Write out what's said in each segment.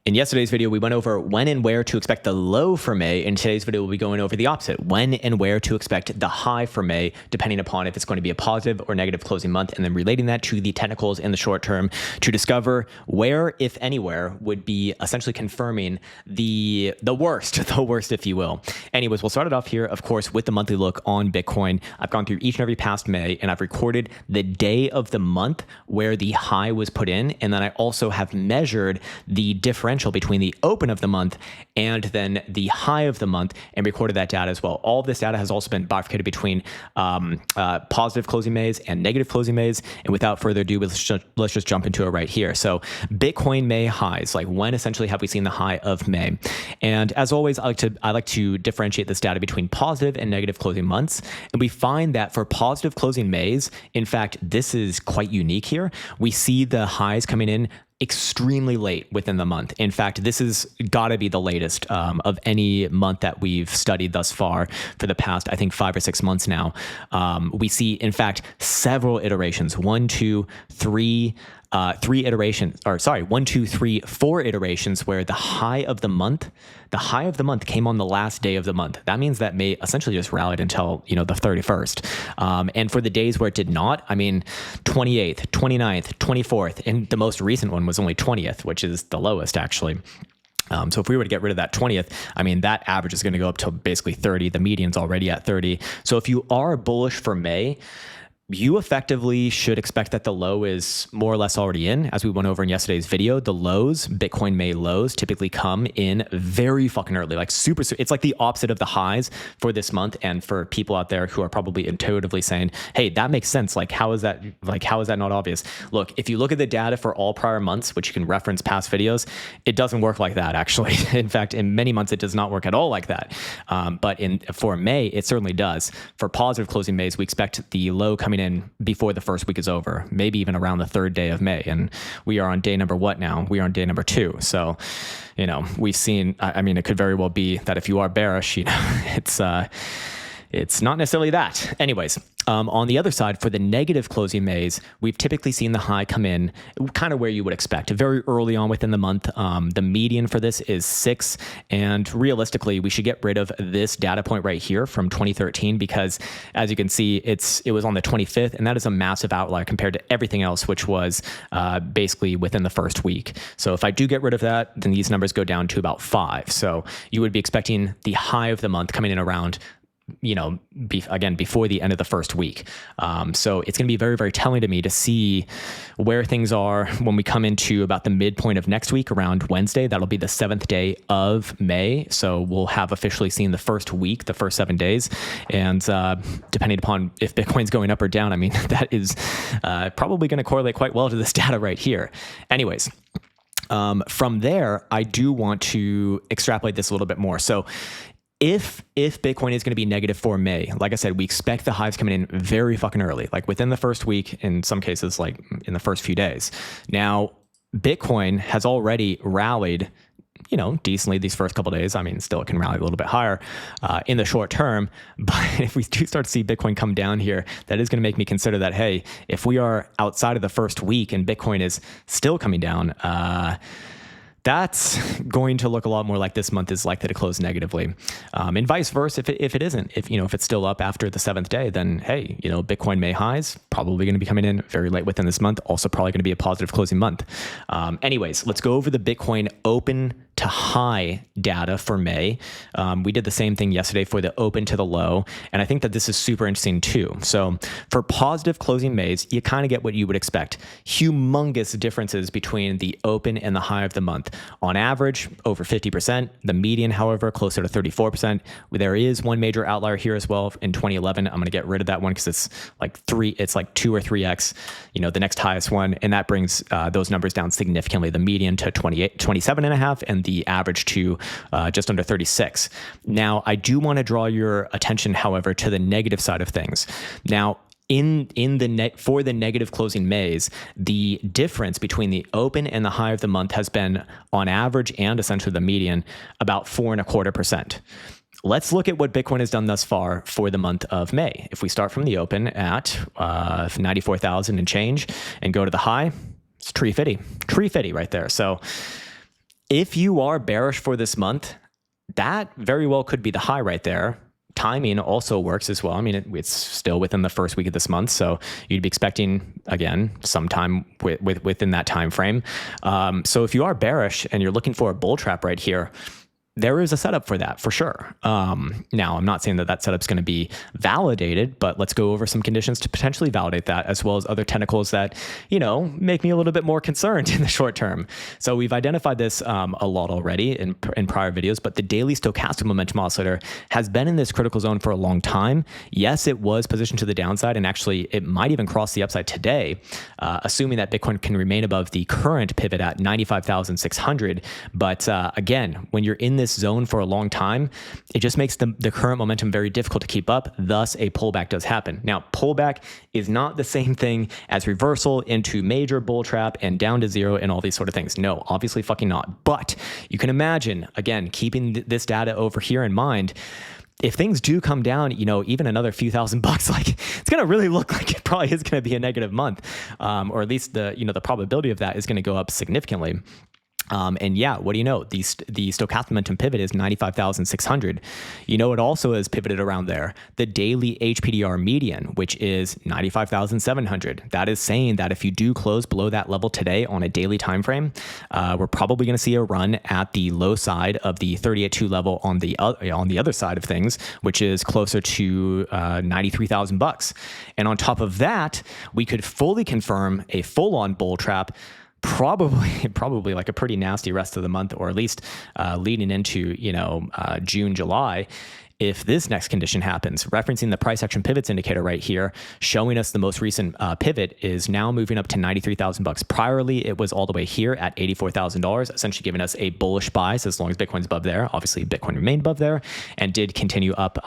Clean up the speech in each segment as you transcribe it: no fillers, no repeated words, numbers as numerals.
In yesterday's video, we went over when and where to expect the low for May. In today's video, we'll be going over the opposite, when and where to expect the high for May, depending upon if it's going to be a positive or negative closing month, and then relating that to the technicals in the short term to discover where, if anywhere, would be essentially confirming the worst, if you will. Anyways, we'll start it off here, of course, with the monthly look on Bitcoin. I've gone through each and every past May, and I've recorded the day of the month where the high was put in, and then I also have measured the differential between the open of the month and then the high of the month and recorded that data as well. All of this data has also been bifurcated between positive closing Mays and negative closing Mays. And without further ado, let's just jump into it right here. So Bitcoin May highs, like when essentially have we seen the high of May? And as always, I like to differentiate this data between positive and negative closing months. And we find that for positive closing Mays, in fact, this is quite unique here. We see the highs coming in extremely late within the month. In fact, this has got to be the latest of any month that we've studied thus far for the past, I think, 5 or 6 months now. We see, in fact, several iterations, 4 iterations where the high of the month came on the last day of the month. That means that May essentially just rallied until, the 31st. And for the days where it did not, 28th, 29th, 24th, and the most recent one was only 20th, which is the lowest actually. So if we were to get rid of that 20th, that average is going to go up to basically 30. The median's already at 30. So if you are bullish for May, you effectively should expect that the low is more or less already in. As we went over in yesterday's video, the lows, Bitcoin May lows, typically come in very fucking early, like super. It's like the opposite of the highs for this month. And for people out there who are probably intuitively saying, hey, that makes sense. How is that not obvious? Look, if you look at the data for all prior months, which you can reference past videos, it doesn't work like that, actually. In fact, in many months, it does not work at all like that. But for May, it certainly does. For positive closing Mays, we expect the low coming in before the first week is over, maybe even around the 3rd day of May. And we are on day number what now? We are on day number 2. So, we've seen, it could very well be that if you are bearish, it's not necessarily that. Anyways, on the other side, for the negative closing Mays, we've typically seen the high come in kind of where you would expect, very early on within the month. The median for this is 6. And realistically, we should get rid of this data point right here from 2013 because, as you can see, it was on the 25th, and that is a massive outlier compared to everything else, which was basically within the first week. So if I do get rid of that, then these numbers go down to about 5. So you would be expecting the high of the month coming in around before the end of the first week. So it's going to be very, very telling to me to see where things are when we come into about the midpoint of next week around Wednesday. That'll be the 7th day of May. So we'll have officially seen the first week, the first 7 days. And depending upon if Bitcoin's going up or down, that is probably going to correlate quite well to this data right here. Anyways, from there, I do want to extrapolate this a little bit more. So if Bitcoin is going to be negative for May, like I said, we expect the highs coming in very fucking early, like within the first week, in some cases, like in the first few days. Now, Bitcoin has already rallied, decently these first couple of days. Still it can rally a little bit higher in the short term. But if we do start to see Bitcoin come down here, that is going to make me consider that, hey, if we are outside of the first week and Bitcoin is still coming down, that's going to look a lot more like this month is likely to close negatively. And vice versa, if it isn't, if it's still up after the 7th day, then hey, Bitcoin May highs probably going to be coming in very late within this month. Also probably going to be a positive closing month. Anyways, let's go over the Bitcoin open to high data for May. We did the same thing yesterday for the open to the low. And I think that this is super interesting too. So for positive closing Mays, you kind of get what you would expect. Humongous differences between the open and the high of the month. On average, over 50%. The median, however, closer to 34%. There is one major outlier here as well in 2011. I'm going to get rid of that one because it's like 2 or 3x, the next highest one. And that brings those numbers down significantly. The median to 27.5 and the average to just under 36. Now, I do want to draw your attention, however, to the negative side of things. Now, for the negative closing Mays, the difference between the open and the high of the month has been, on average and essentially the median, about 4.25%. Let's look at what Bitcoin has done thus far for the month of May. If we start from the open at 94,000 and change and go to the high, it's tree fitty right there. So If you are bearish for this month, that very well could be the high right there. Timing also works as well. I mean, it's still within the first week of this month, so you'd be expecting, again, sometime within that time frame. So if you are bearish and you're looking for a bull trap right here, there is a setup for that for sure. Now, I'm not saying that setup's going to be validated, but let's go over some conditions to potentially validate that, as well as other technicals that, make me a little bit more concerned in the short term. So we've identified this a lot already in prior videos, but the daily stochastic momentum oscillator has been in this critical zone for a long time. Yes, it was positioned to the downside, and actually it might even cross the upside today, assuming that Bitcoin can remain above the current pivot at 95,600. But again, when you're in this zone for a long time, it just makes the current momentum very difficult to keep up. Thus, a pullback does happen. Now, pullback is not the same thing as reversal into major bull trap and down to zero and all these sort of things. No, obviously fucking not. But you can imagine, again, keeping this data over here in mind, if things do come down, even another few $1,000, like it's going to really look like it probably is going to be a negative month, or at least the probability of that is going to go up significantly. And yeah, what do you know? The stochastic momentum pivot is 95,600. It also is pivoted around there. The daily HPDR median, which is 95,700. That is saying that if you do close below that level today on a daily time frame, we're probably going to see a run at the low side of the 38.2 level on the other side of things, which is closer to $93,000. And on top of that, we could fully confirm a full-on bull trap, probably like a pretty nasty rest of the month, or at least leading into June, July. If this next condition happens, referencing the price action pivots indicator right here, showing us the most recent pivot is now moving up to $93,000. Priorly, it was all the way here at $84,000, essentially giving us a bullish bias as long as Bitcoin's above there. Obviously, Bitcoin remained above there and did continue up,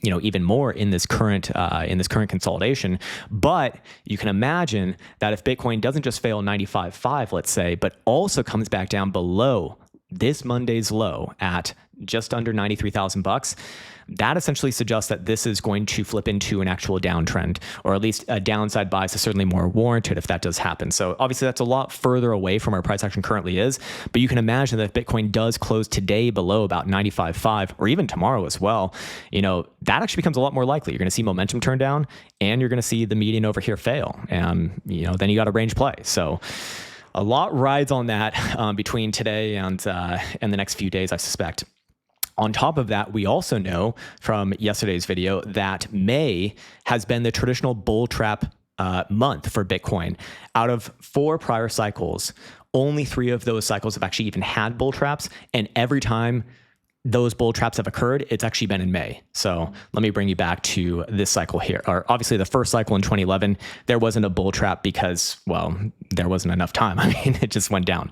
even more in this current consolidation. But you can imagine that if Bitcoin doesn't just fail 95.5, let's say, but also comes back down below this Monday's low at just under $93,000, that essentially suggests that this is going to flip into an actual downtrend, or at least a downside bias is certainly more warranted if that does happen. So obviously that's a lot further away from where price action currently is, but you can imagine that if Bitcoin does close today below about 95.5, or even tomorrow as well, that actually becomes a lot more likely. You're going to see momentum turn down, and you're going to see the median over here fail, and then you got a range play. So a lot rides on that between today and the next few days, I suspect. On top of that, we also know from yesterday's video that May has been the traditional bull trap month for Bitcoin. Out of 4 prior cycles, only 3 of those cycles have actually even had bull traps, and every time those bull traps have occurred, it's actually been in May. So let me bring you back to this cycle here. Or obviously the first cycle in 2011, there wasn't a bull trap because, well, there wasn't enough time. I mean, it just went down.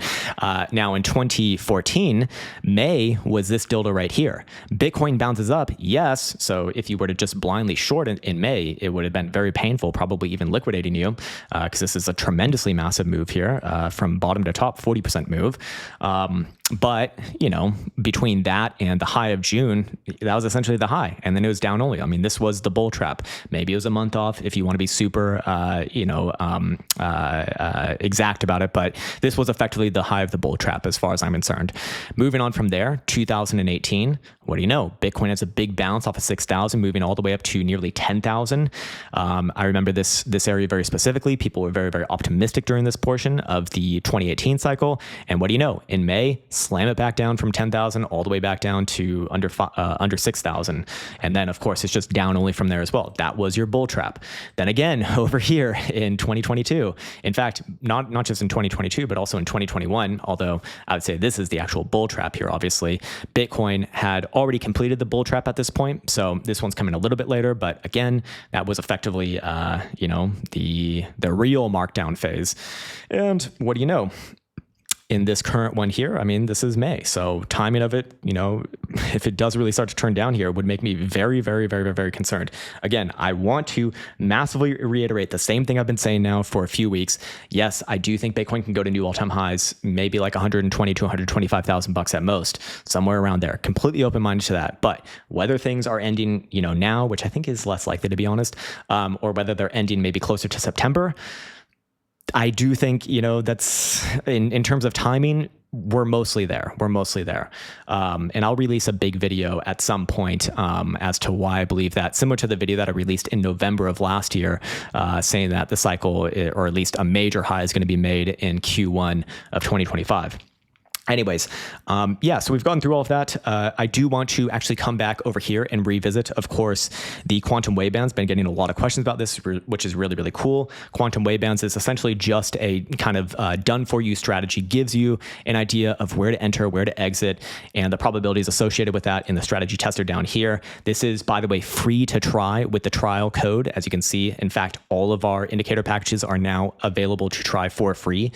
Now in 2014, May was this dildo right here. Bitcoin bounces up, yes. So if you were to just blindly short in May, it would have been very painful, probably even liquidating you, because this is a tremendously massive move here, from bottom to top, 40% move. But, between that and the high of June, that was essentially the high. And then it was down only. I mean, this was the bull trap. Maybe it was a month off if you want to be super, exact about it. But this was effectively the high of the bull trap as far as I'm concerned. Moving on from there, 2018, what do you know? Bitcoin has a big bounce off of 6,000, moving all the way up to nearly 10,000. I remember this area very specifically. People were very, very optimistic during this portion of the 2018 cycle. And what do you know? In May, slam it back down from 10,000 all the way back down to under 6,000. And then, of course, it's just down only from there as well. That was your bull trap. Then again, over here in 2022, in fact, not just in 2022, but also in 2021, although I would say this is the actual bull trap here, obviously. Bitcoin had already completed the bull trap at this point. So this one's coming a little bit later. But again, that was effectively, the real markdown phase. And what do you know? In this current one here, I mean, this is May. So timing of it, if it does really start to turn down here, would make me very, very, very, very concerned. Again, I want to massively reiterate the same thing I've been saying now for a few weeks. Yes, I do think Bitcoin can go to new all-time highs, maybe like 120 to 125,000 bucks at most, somewhere around there. Completely open-minded to that. But whether things are ending, now, which I think is less likely to be honest, or whether they're ending maybe closer to September, I do think, that's in terms of timing, we're mostly there. We're mostly there. And I'll release a big video at some point as to why I believe that, similar to the video that I released in November of last year, saying that the cycle, or at least a major high, is going to be made in Q1 of 2025. Anyways, yeah, so we've gone through all of that. I do want to actually come back over here and revisit, of course, the quantum wave bands. Been getting a lot of questions about this, which is really, really cool. Quantum wave bands is essentially just a kind of done-for-you strategy, gives you an idea of where to enter, where to exit, and the probabilities associated with that in the strategy tester down here. This is, by the way, free to try with the trial code. As you can see, in fact, all of our indicator packages are now available to try for free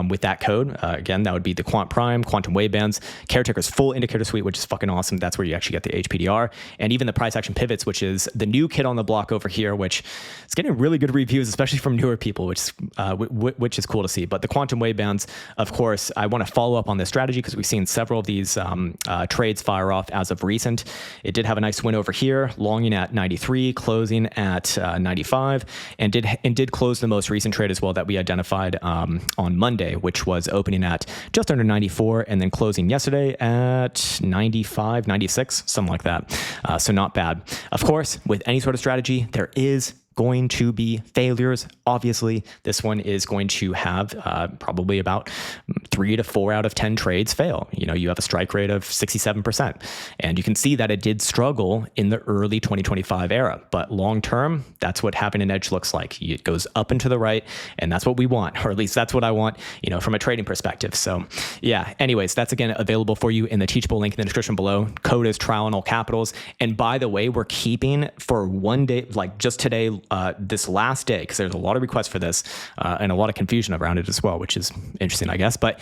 with that code. Again, that would be the Quant Prime, quantum wave bands, Caretaker's full indicator suite, which is fucking awesome. That's where you actually get the HPDR, and even the price action pivots, which is the new kid on the block over here, which is getting really good reviews, especially from newer people, which is cool to see. But the quantum wave bands, of course, I want to follow up on this strategy because we've seen several of these trades fire off as of recent. It did have a nice win over here, longing at 93, closing at 95, and did close the most recent trade as well that we identified on Monday, which was opening at just under 94 and then closing yesterday at 95, 96, something like that. So not bad. Of course, with any sort of strategy, there is going to be failures. Obviously, this one is going to have probably about 3 to 4 out of 10 trades fail. You know, you have a strike rate of 67%. And you can see that it did struggle in the early 2025 era. But long term, that's what having an edge looks like. It goes up and to the right, and that's what we want, or at least that's what I want, you know, from a trading perspective. So yeah, anyways, that's again available for you in the Teachable link in the description below. Code is trial in all capitals. And by the way, we're keeping for one day, like just today, this last day, because there's a lot of requests for this and a lot of confusion around it as well, which is interesting, I guess. But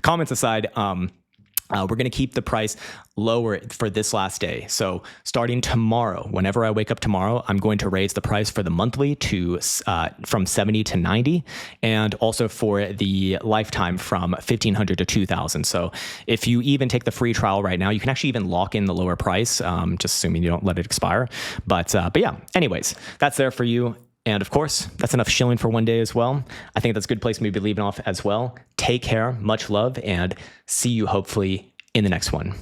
comments aside, we're going to keep the price lower for this last day. So starting tomorrow, whenever I wake up tomorrow, I'm going to raise the price for the monthly to from 70 to 90, and also for the lifetime from 1,500 to 2,000. So if you even take the free trial right now, you can actually even lock in the lower price, just assuming you don't let it expire. But yeah, anyways, that's there for you. And of course, that's enough shilling for one day as well. I think that's a good place for me to be leaving off as well. Take care, much love, and see you hopefully in the next one.